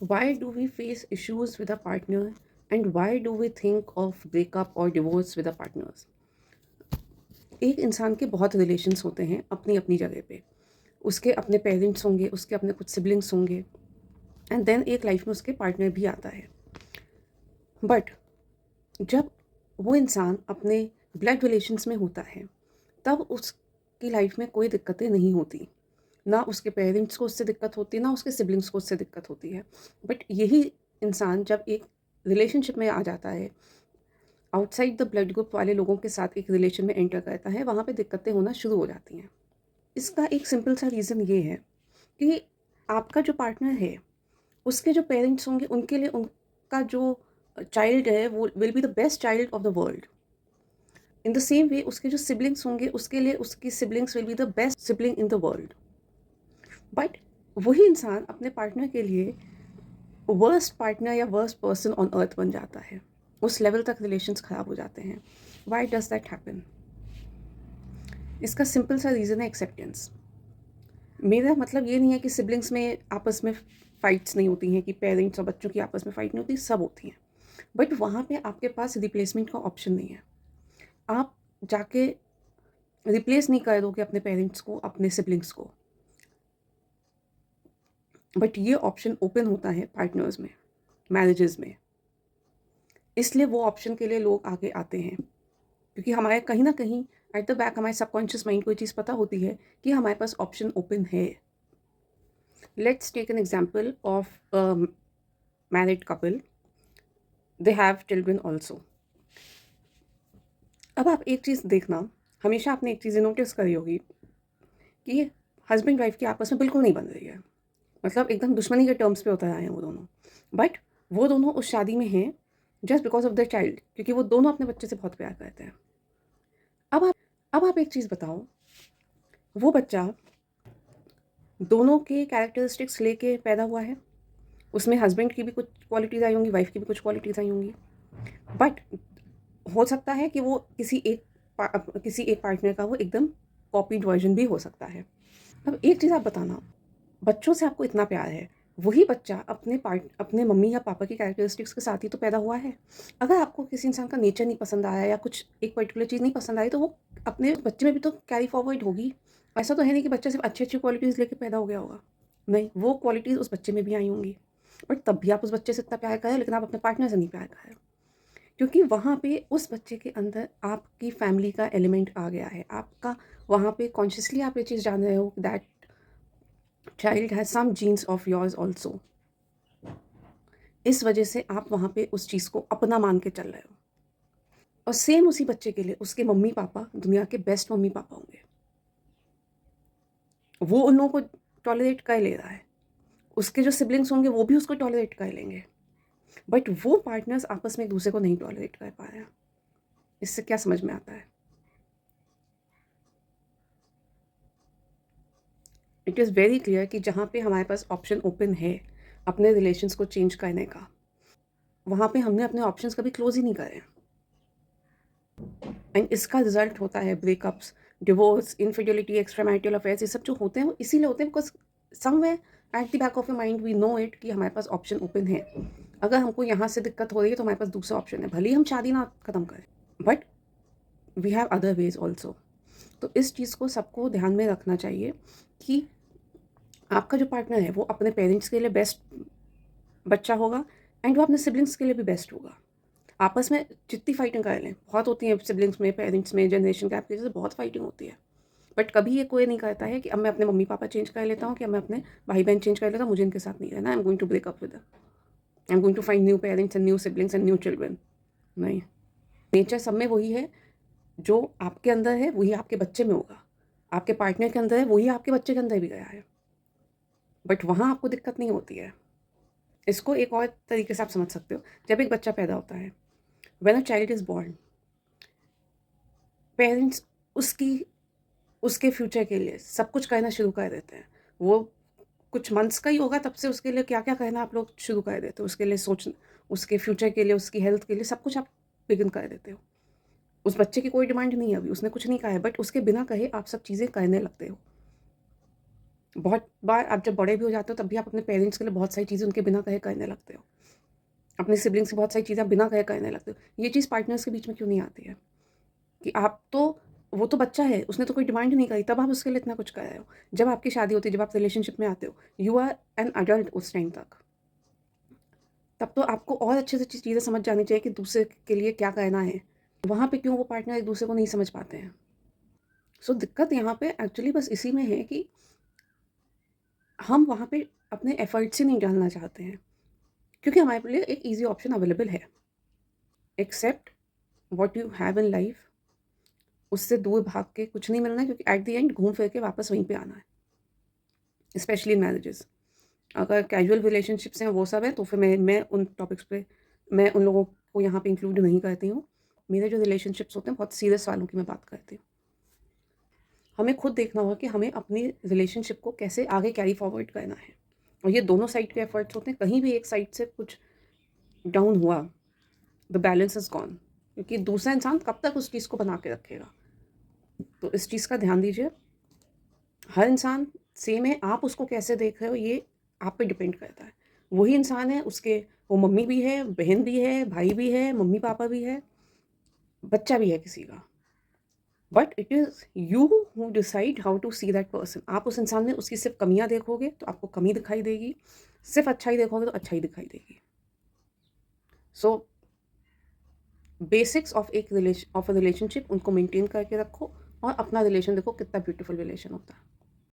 Why do we face issues with a partner and why do we think of breakup or divorce with a partners? एक इंसान के बहुत relations होते हैं अपनी अपनी जगह पे। उसके अपने पेरेंट्स होंगे, उसके अपने कुछ सिबलिंग्स होंगे एंड देन एक लाइफ में उसके पार्टनर भी आता है। बट जब वो इंसान अपने ब्लड रिलेशंस में होता है, तब उसकी लाइफ में कोई दिक्कतें नहीं होती। ना उसके पेरेंट्स को उससे दिक्कत होती है, ना उसके सिबलिंग्स को उससे दिक्कत होती है। बट यही इंसान जब एक रिलेशनशिप में आ जाता है, आउटसाइड द ब्लड ग्रुप वाले लोगों के साथ एक रिलेशन में एंटर करता है, वहाँ पे दिक्कतें होना शुरू हो जाती हैं। इसका एक सिंपल सा रीज़न ये है कि आपका जो पार्टनर है, उसके जो पेरेंट्स होंगे, उनके लिए उनका जो चाइल्ड है, वो will be the best child of the world. In the same way उसके जो सिबलिंग्स होंगे, उसके लिए उसकी siblings will be the best sibling in the world. But वही इंसान अपने पार्टनर के लिए वर्स्ट पार्टनर या वर्स्ट पर्सन ऑन अर्थ बन जाता है। उस लेवल तक रिलेशंस ख़राब हो जाते हैं। Why does that happen? इसका सिंपल सा रीज़न है एक्सेप्टेंस। मेरा मतलब ये नहीं है कि सिबलिंग्स में आपस में फ़ाइट्स नहीं होती हैं, कि पेरेंट्स और बच्चों की आपस में फ़ाइट नहीं होती, सब होती हैं। बट वहाँ पे आपके पास रिप्लेसमेंट का ऑप्शन नहीं है। आप जाके रिप्लेस नहीं कर दोगे अपने पेरेंट्स को, अपने सिबलिंग्स को। बट ये ऑप्शन ओपन होता है पार्टनर्स में, मैरिजेस में। इसलिए वो ऑप्शन के लिए लोग आगे आते हैं, क्योंकि हमारे कहीं ना कहीं एट द बैक हमारे सबकॉन्शियस माइंड को ये चीज़ पता होती है कि हमारे पास ऑप्शन ओपन है। Let's take an example of married couple, they have children also. अब आप एक चीज़ देखना, हमेशा आपने एक चीज़ नोटिस करी होगी कि हस्बैंड वाइफ की आपस में बिल्कुल नहीं बन रही है। मतलब एकदम दुश्मनी के टर्म्स पे उतर आए हैं वो दोनों। बट वो दोनों उस शादी में हैं just because of the child, क्योंकि वो दोनों अपने बच्चे से बहुत प्यार करते हैं। अब आप अब आप एक चीज़ बताओ, वो बच्चा दोनों के कैरेक्टरिस्टिक्स लेके पैदा हुआ है। उसमें हस्बैंड की भी कुछ क्वालिटीज़ आई होंगी, वाइफ की भी कुछ क्वालिटीज़ आई होंगी। बट हो सकता है कि वो किसी एक पार्टनर का वो एकदम कॉपीड वर्जन भी हो सकता है। अब एक चीज़ आप बताना, बच्चों से आपको इतना प्यार है, वही बच्चा अपने मम्मी या पापा की कैरेक्टरिस्टिक्स के साथ ही तो पैदा हुआ है। अगर आपको किसी इंसान का नेचर नहीं पसंद आया या कुछ एक पर्टिकुलर चीज़ नहीं पसंद आई, तो वो अपने बच्चे में भी तो कैरी फॉरवर्ड होगी। ऐसा तो है नहीं कि बच्चा सिर्फ अच्छी अच्छी क्वालिटीज़ लेके पैदा हो गया होगा। नहीं, वो क्वालिटीज़ उस बच्चे में भी आई होंगी। बट तब भी आप उस बच्चे से इतना प्यार करें, लेकिन आप अपने पार्टनर से नहीं प्यार करें, क्योंकि वहाँ पे उस बच्चे के अंदर आपकी फैमिली का एलिमेंट आ गया है। आपका वहाँ पे कॉन्शियसली आप ये चीज़ जान रहे हो that child has some genes of yours also. इस वजह से आप वहाँ पे उस चीज़ को अपना मान के चल रहे हो। और सेम उसी बच्चे के लिए उसके मम्मी पापा दुनिया के बेस्ट मम्मी पापा होंगे। वो उन लोगों को टॉलरेट कर ले रहा है, उसके जो सिबलिंग्स होंगे वो भी उसको टॉलरेट कर लेंगे। बट वो पार्टनर्स आपस में एक दूसरे को नहीं टॉलरेट कर पा रहे हैं। इससे क्या समझ में आता है? इट इज़ वेरी क्लियर कि जहाँ पे हमारे पास ऑप्शन ओपन है अपने रिलेशंस को चेंज करने का, वहाँ पे हमने अपने ऑप्शंस कभी क्लोज ही नहीं करे। एंड इसका रिजल्ट होता है breakups, divorce, infidelity, extra marital affairs. ये सब जो होते हैं वो इसीलिए होते हैं because somewhere at the back of your mind we know it कि हमारे पास ऑप्शन ओपन है। अगर हमको यहाँ से दिक्कत हो रही है तो हमारे पास दूसरा ऑप्शन है, भले ही हम शादी ना ख़त्म करें, but we have other ways also. तो इस चीज़ को सबको ध्यान में रखना चाहिए कि आपका जो पार्टनर है वो अपने पेरेंट्स के लिए बेस्ट बच्चा होगा एंड वो अपने सिबलिंग्स के लिए भी बेस्ट होगा। आपस में जितनी फाइटिंग कर लें, बहुत होती हैं सिबलिंग्स में, पेरेंट्स में, जनरेशन गैप की वजह से बहुत फाइटिंग होती है। बट कभी ये कोई नहीं कहता है कि अब मैं अपने मम्मी पापा चेंज कर लेता हूँ, कि अब मैं अपने भाई बहन चेंज कर लेता हूँ, मुझे इनके साथ नहीं रहना, I am going to break up with, I am going to find new parents and new siblings and new children. नहीं, नेचर सब में वही है, जो आपके अंदर है वही आपके बच्चे में होगा, आपके पार्टनर के अंदर है वही आपके बच्चे के अंदर भी गया है। बट वहाँ आपको दिक्कत नहीं होती है। इसको एक और तरीके से आप समझ सकते हो, जब एक बच्चा पैदा होता है, when a child is born, parents उसकी उसके फ्यूचर के लिए सब कुछ करना शुरू कर देते हैं। वो कुछ मंथ्स का ही होगा तब से उसके लिए क्या-क्या करना आप लोग शुरू कर देते हो। उसके लिए उसके फ्यूचर के लिए, उसकी हेल्थ के लिए सब कुछ आप बिगिन कर देते हो। उस बच्चे की कोई डिमांड नहीं है अभी, उसने कुछ नहीं कहा है, बट उसके बिना कहे आप सब चीज़ें करने लगते हो। बहुत बार आप जब बड़े भी हो जाते हो तब भी आप अपने पेरेंट्स के लिए बहुत सारी चीज़ें उनके बिना कहे करने लगते हो। अपने सिबलिंग्स से बहुत सारी चीज़ें आप बिना कहे करने लगते हो। ये चीज़ पार्टनर्स के बीच में क्यों नहीं आती है? कि आप तो वो तो बच्चा है, उसने तो कोई डिमांड नहीं करी, तब आप उसके लिए इतना कुछ कर रहे हो। जब आपकी शादी होती है, जब आप रिलेशनशिप में आते हो, यू आर एन अडल्ट उस टाइम तक। तब तो आपको और अच्छे से अच्छी चीज़ें समझ जानी चाहिए कि दूसरे के लिए क्या करना है। वहाँ पे क्यों वो पार्टनर एक दूसरे को नहीं समझ पाते हैं? सो दिक्कत यहाँ पे एक्चुअली बस इसी में है कि हम वहाँ पे अपने एफर्ट्स ही नहीं डालना चाहते हैं, क्योंकि हमारे लिए एक ईज़ी ऑप्शन अवेलेबल है। Accept what you have in life, उससे दूर भाग के कुछ नहीं मिलना है, क्योंकि एट द एंड घूम फिर के वापस वहीं पे आना है, स्पेशली इन मैरिजेस। अगर कैजुअल रिलेशनशिप्स हैं वो सब है तो फिर मैं उन टॉपिक्स पे मैं उन लोगों को यहाँ पे इंक्लूड नहीं करती हूँ। मेरे जो रिलेशनशिप्स होते हैं बहुत सीरियस वालों की मैं बात करती हूँ। हमें खुद देखना होगा कि हमें अपनी रिलेशनशिप को कैसे आगे कैरी फॉरवर्ड करना है, और ये दोनों साइड के एफर्ट्स होते हैं। कहीं भी एक साइड से कुछ डाउन हुआ, द बैलेंस इज़ गॉन, क्योंकि दूसरा इंसान कब तक उस चीज़ को बना के रखेगा। तो इस चीज़ का ध्यान दीजिए। हर इंसान सेम है, आप उसको कैसे देख रहे हो ये आप पे डिपेंड करता है। वही इंसान है, उसके वो मम्मी भी है, बहन भी है, भाई भी है, मम्मी-पापा भी है, बच्चा भी है किसी का। But it is you who decide how to see that person. आप उस इंसान में उसकी सिर्फ़ कमियाँ देखोगे तो आपको कमी दिखाई देगी, सिर्फ़ अच्छाई देखोगे तो अच्छाई दिखाई देगी। सो बेसिक्स ऑफ एक रिलेशनशिप उनको मेंटेन करके रखो, और अपना रिलेशन देखो कितना ब्यूटीफुल रिलेशन होता है।